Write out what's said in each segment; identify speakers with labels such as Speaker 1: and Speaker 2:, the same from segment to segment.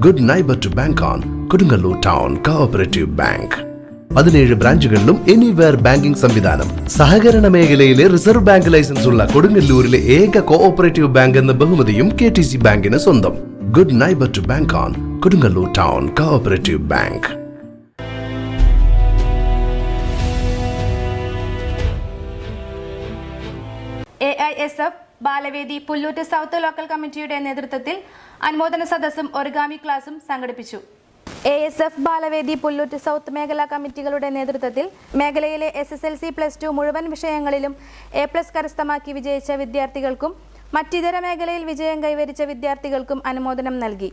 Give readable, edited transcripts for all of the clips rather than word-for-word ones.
Speaker 1: Good neighbour to bank on Kodungallur town cooperative bank. 17 ബ്രാഞ്ചുകളിലും anywhere banking സംവിധാനം. സഹകരണ മേഖലയിലെ റിസർവ് ബാങ്ക് ലൈസൻസ് ഉള്ള കൊടുങ്ങല്ലൂരിലെ ഏക കോഓപ്പറേറ്റീവ് ബാങ്ക് എന്ന ബഹുമതിയും KTC ബാങ്കിന് സ്വന്തം. Good neighbour to bank on Kodungallur town cooperative bank.
Speaker 2: AISF Balavedi Pullut south local കമ്മിറ്റിയുടെ നേതൃത്വത്തിൽ അനുമോദന സദസ്സും ഒറിഗാമി ക്ലാസും സംഘടിപ്പിച്ചു. ASF ബാലവേദി പുല്ലൂറ്റ് സൗത്ത് മേഖലാ കമ്മിറ്റികളുടെ നേതൃത്വത്തിൽ മേഖലയിലെ SSLC +2 മുഴുവൻ വിഷയങ്ങളിലും A+ കരസ്ഥമാക്കി വിജയിച്ച വിദ്യാർത്ഥികൾക്കും മറ്റിതര മേഖലയിൽ വിജയം കൈവരിച്ച വിദ്യാർത്ഥികൾക്കും അനുമോദനം നൽകി.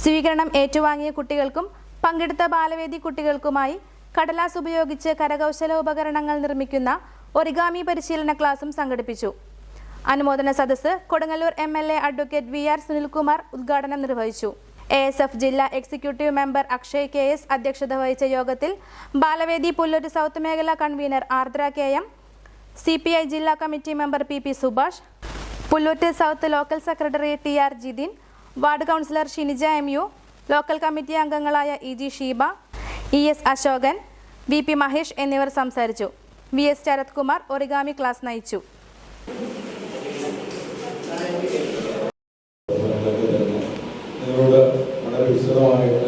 Speaker 2: സ്വീകരണം ഏറ്റുവാങ്ങിയ കുട്ടികൾക്കും പങ്കെടുത്ത ബാലവേദി കുട്ടികൾക്കുമായി കടലാസ് ഉപയോഗിച്ച് കരകൗശല ഉപകരണങ്ങൾ നിർമ്മിക്കുന്ന ഒറിഗാമി പരിശീലന ക്ലാസും സംഘടിപ്പിച്ചു. അനുമോദന സദസ്സ് Kodungallur MLA advocate VR Sunilkumar ഉദ്ഘാടനം നിർവഹിച്ചു. ASF ജില്ലാ എക്സിക്യൂട്ടീവ് മെമ്പർ അക്ഷയ് KS അധ്യക്ഷത വഹിച്ച യോഗത്തിൽ ബാലവേദി പുല്ലൂറ്റ് സൗത്ത് മേഖലാ കൺവീനർ ആർദ്ര KM, CPI ജില്ലാ committee member PP Subhash, Pullut south local secretary TR Jithin, ward councillor Shinija MU, local committee അംഗങ്ങളായ EG Sheeba, ES Ashokan, VP Mahesh എന്നിവർ സംസാരിച്ചു. VS Sarath Kumar origami class നയിച്ചു.
Speaker 3: നിങ്ങളോട് വളരെ വിശദമായിട്ട്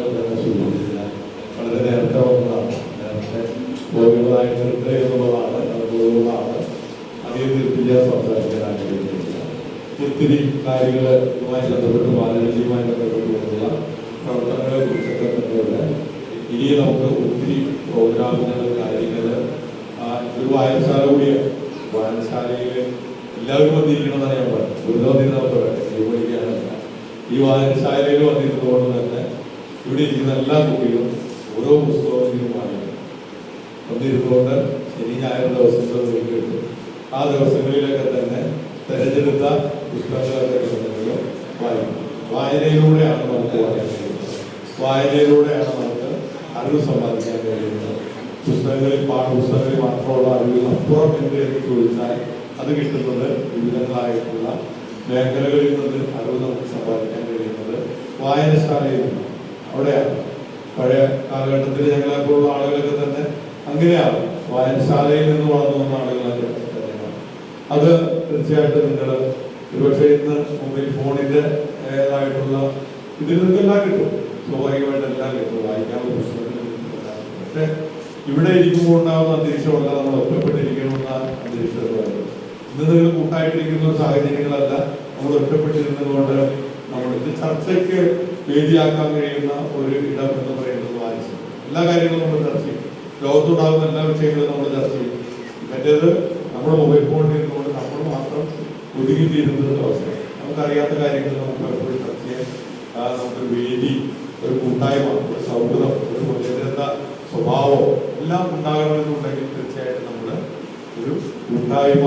Speaker 3: വളരെ നേരത്തെ വന്നതാണ്. നേരത്തെ പോകുന്നതായി നിർത്തേ എന്നുള്ളതാണ്, അത് പോകുന്നതാണ്. അധികം തീർപ്പില്ല സംസാരിക്കാൻ ആഗ്രഹിക്കുന്നില്ല. ഒത്തിരി കാര്യങ്ങൾ ഇതുമായി ബന്ധപ്പെട്ട് ബാലവേദിയുമായി ബന്ധപ്പെട്ടുകൊണ്ടുള്ള പ്രവർത്തനങ്ങളെ കുറിച്ചൊക്കെ തന്നെയുള്ള ഇനി നമുക്ക് ഒത്തിരി പ്രോഗ്രാമുകൾ കാര്യങ്ങൾ ഒരു വായനശാല കൂടിയാണ്. വായനശാലയിൽ എല്ലാവരും വന്നിരിക്കണമെന്നാണ് ഞാൻ പറയുന്നത്. ഗുരുതോതിരിക്കാനല്ല, ഈ വായനശാലയിൽ വന്നിരുന്നതുകൊണ്ട് തന്നെ ഇവിടെ ഇരിക്കുന്ന എല്ലാ കുട്ടികളും ഓരോ പുസ്തകത്തിലും വന്നിരുന്നുകൊണ്ട് ശനി ഞായർ ദിവസങ്ങൾ വീട്ടിലെടുത്തു. ആ ദിവസങ്ങളിലൊക്കെ തന്നെ തിരഞ്ഞെടുത്ത പുസ്തകങ്ങളൊക്കെ കിട്ടുന്നെങ്കിലും വായിക്കും. വായനയിലൂടെയാണ് നമുക്ക് വായിക്കാൻ കഴിയുന്നത്. വായനയിലൂടെയാണ് നമുക്ക് അറിവ് സമ്പാദിക്കാൻ കഴിയുന്നത്. പുസ്തകങ്ങളിൽ പാഠപുസ്തകങ്ങളിൽ മാത്രമുള്ള അറിവിൽ അപ്പുറം എന്ത് എന്ന് ചോദിച്ചാൽ അത് കിട്ടുന്നത് വിവിധങ്ങളായിട്ടുള്ള മേഖലകളിൽ നിന്ന് അറിവ് നമുക്ക് സമ്പാദിക്കാൻ കഴിയുന്നത് വായനശാലയിൽ നിന്നാണ്. അവിടെയാണ് പഴയ കാലഘട്ടത്തിൽ ഞങ്ങളെപ്പോലുള്ള ആളുകളൊക്കെ തന്നെ അങ്ങനെയാണ് വായനശാലയിൽ നിന്ന് വളർന്നു വന്ന ആളുകളൊക്കെ തന്നെയാണ്. അത് തീർച്ചയായിട്ടും നിങ്ങൾ ഒരുപക്ഷെ ഇന്ന് മൊബൈൽ ഫോണിൻ്റെ ഏതായിട്ടുള്ള ഇതിൽ നിന്നെല്ലാം കിട്ടും, സ്വാഭാവികമായിട്ട് എല്ലാം കിട്ടും, വായിക്കാനുള്ള പുസ്തകത്തിൽ കിട്ടുന്നില്ല. പക്ഷെ ഇവിടെ ഇരിക്കുമ്പോൾ ഉണ്ടാകുന്ന അന്തരീക്ഷമല്ല നമ്മൾ ഒറ്റപ്പെട്ടിരിക്കണമെന്ന അന്തരീക്ഷമാണ്. ഇന്ന് നിങ്ങൾ കൂട്ടായിട്ടിരിക്കുന്ന ഒരു സാഹചര്യങ്ങളല്ല, നമ്മൾ ഒറ്റപ്പെട്ടിരുന്നതുകൊണ്ട് നമ്മൾക്ക് ചർച്ചയ്ക്ക് വേദിയാക്കാൻ കഴിയുന്ന ഒരു ഇടം എന്ന് പറയുന്നത് വായിച്ചു. എല്ലാ കാര്യങ്ങളും നമ്മൾ ചർച്ച ചെയ്യും. ലോകത്തുണ്ടാകുന്ന എല്ലാ വിഷയങ്ങളും നമ്മൾ ചർച്ച ചെയ്യും. മറ്റേത് നമ്മുടെ മൊബൈൽ ഫോണിൽ ഇരുന്നുകൊണ്ട് നമ്മൾ മാത്രം ഒതുങ്ങിത്തീരുന്ന അവസ്ഥ. നമുക്കറിയാത്ത കാര്യങ്ങൾ നമുക്ക് എപ്പോഴും ചർച്ച ചെയ്യാൻ നമുക്കൊരു വേദി, ഒരു കൂട്ടായ്മ, ഒരു സൗഹൃദം, ഒരു ജനത സ്വഭാവം എല്ലാം ഉണ്ടാകണമെന്നുണ്ടെങ്കിൽ തീർച്ചയായിട്ടും നമ്മൾ ഒരു കൂട്ടായ്മ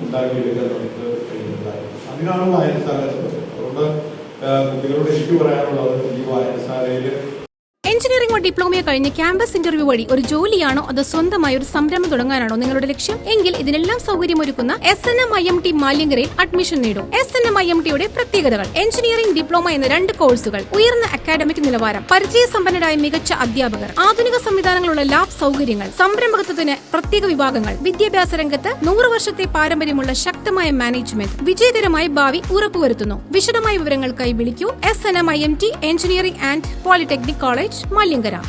Speaker 3: ഉണ്ടാക്കിയെടുക്കാൻ നമുക്ക് കഴിയുന്നതായിരുന്നു. അതിനാണ് വായനശാല. അതുകൊണ്ട് കുട്ടികളോട് എനിക്ക് പറയാനുള്ളത് ഈ വായനശാലയിൽ
Speaker 4: എഞ്ചിനീയറിംഗോ ഡിപ്ലോമയോ കഴിഞ്ഞ് ക്യാമ്പസ് ഇന്റർവ്യൂ വഴി ഒരു ജോലിയാണോ അതോ സ്വന്തമായി ഒരു സംരംഭം തുടങ്ങാനാണോ നിങ്ങളുടെ ലക്ഷ്യം? എങ്കിൽ ഇതിനെല്ലാം സൗകര്യമൊരുക്കുന്ന SNM-IMT മാലിയങ്കരയിൽ അഡ്മിഷൻ നേടും. SNM-IMTയുടെ പ്രത്യേകതകൾ: എഞ്ചിനീയറിംഗ് ഡിപ്ലോമ എന്ന 2 കോഴ്സുകൾ, ഉയർന്ന അക്കാഡമിക് നിലവാരം, പരിചയസമ്പന്നരായ മികച്ച അധ്യാപകർ, ആധുനിക സംവിധാനങ്ങളുള്ള ലാബ് സൗകര്യങ്ങൾ, സംരംഭകത്വത്തിന് പ്രത്യേക വിഭാഗങ്ങൾ, വിദ്യാഭ്യാസ രംഗത്ത് 100 വർഷത്തെ പാരമ്പര്യമുള്ള ശക്തമായ മാനേജ്മെന്റ്, വിജയകരമായ ഭാവി ഉറപ്പുവരുത്തുന്നു. വിശദമായ വിവരങ്ങൾക്കായി വിളിക്കൂ. SNM-IMT engineering and polytechnic college, Maliankara.